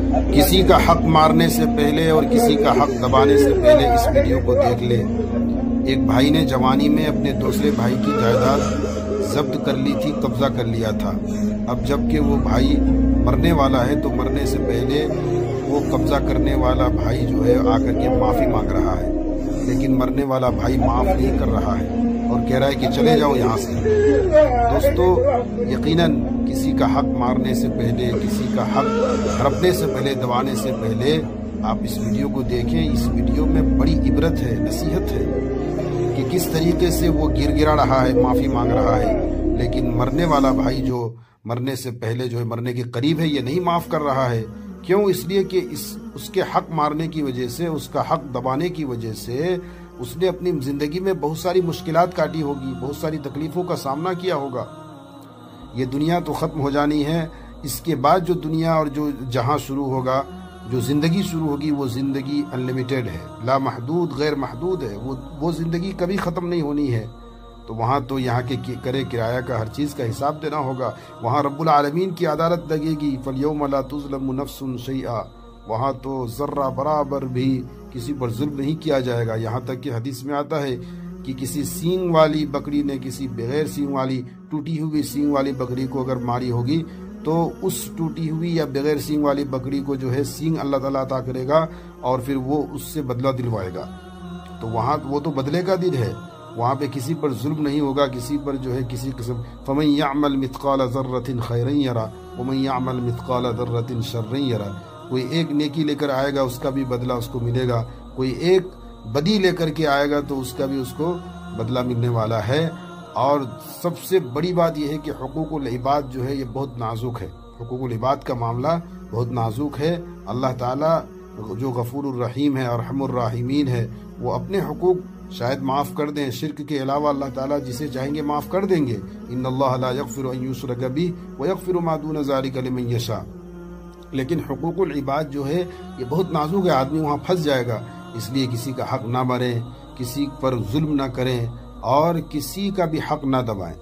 किसी का हक मारने से पहले और किसी का हक दबाने से पहले इस वीडियो को देख ले। एक भाई ने जवानी में अपने दूसरे भाई की जायदाद जब्त कर ली थी, कब्जा कर लिया था। अब जबकि वो भाई मरने वाला है तो मरने से पहले वो कब्जा करने वाला भाई जो है आकर के माफ़ी मांग रहा है, लेकिन मरने वाला भाई माफ़ नहीं कर रहा है और कह रहा है कि चले जाओ यहाँ से। दोस्तों, यकीनन किसी का हक मारने से पहले, किसी का हक हड़पने से पहले, दबाने से पहले आप इस वीडियो को देखें। इस वीडियो में बड़ी इबरत है, नसीहत है कि किस तरीके से वो गिरा रहा है, माफ़ी मांग रहा है, लेकिन मरने वाला भाई जो मरने से पहले जो है मरने के करीब है, ये नहीं माफ़ कर रहा है। क्यों? इसलिए कि उसके हक मारने की वजह से, उसका हक दबाने की वजह से उसने अपनी ज़िंदगी में बहुत सारी मुश्किलात काटी होगी, बहुत सारी तकलीफ़ों का सामना किया होगा। ये दुनिया तो ख़त्म हो जानी है, इसके बाद जो दुनिया और जो जहां शुरू होगा, जो ज़िंदगी शुरू होगी, वो ज़िंदगी अनलिमिटेड है, लामहदूद गैर महदूद है। वो ज़िंदगी कभी ख़त्म नहीं होनी है। तो वहाँ तो यहाँ के करे किराया का हर चीज़ का हिसाब देना होगा। वहाँ रब्बुल आलमीन की अदालत लगेगी। फलयौम ला तुज़लमु नफ्सुन शैआ। वहाँ तो ज़र्रा बराबर भी किसी पर जुल्म नहीं किया जाएगा। यहाँ तक कि हदीस में आता है कि किसी सींग वाली बकरी ने किसी बगैर सींग वाली, टूटी हुई सींग वाली बकरी को अगर मारी होगी तो उस टूटी हुई या बगैर सींग वाली बकरी को जो है सींग अल्लाह ताला अता करेगा और फिर वो उससे बदला दिलवाएगा। तो वहाँ वो तो बदले का दिन है, वहाँ पे किसी पर जुल्म नहीं होगा, किसी पर जो है किसी किस्म। फमन यअमल मिथक़ाल ज़र्रतिन खैरन यरा वमन यअमल मिथक़ाल ज़र्रतिन शर्रन यरा। कोई एक नेकी लेकर आएगा, उसका भी बदला उसको मिलेगा। कोई एक बदी लेकर के आएगा तो उसका भी उसको बदला मिलने वाला है। और सबसे बड़ी बात यह है कि हुकूकुल इबाद जो है ये बहुत नाजुक है। हुकूकुल इबाद का मामला बहुत नाजुक है। अल्लाह ताला जो गफूरुर रहीम है और रहमुर राहिमीन है, वो अपने हुकूक शायद माफ़ कर दें। शिर्क के अलावा अल्लाह ताला जिसे चाहेंगे माफ़ कर देंगे। इन्नल्लाह ला यग़फ़िरु अन युश्रक बिही व यग़फ़िरु मा दून ज़ालिका लिमन यशा। लेकिन हुकूकुल इबाद जो है ये बहुत नाजुक है, आदमी वहाँ फंस जाएगा। इसलिए किसी का हक ना मारें, किसी पर जुल्म ना करें और किसी का भी हक ना दबाएं।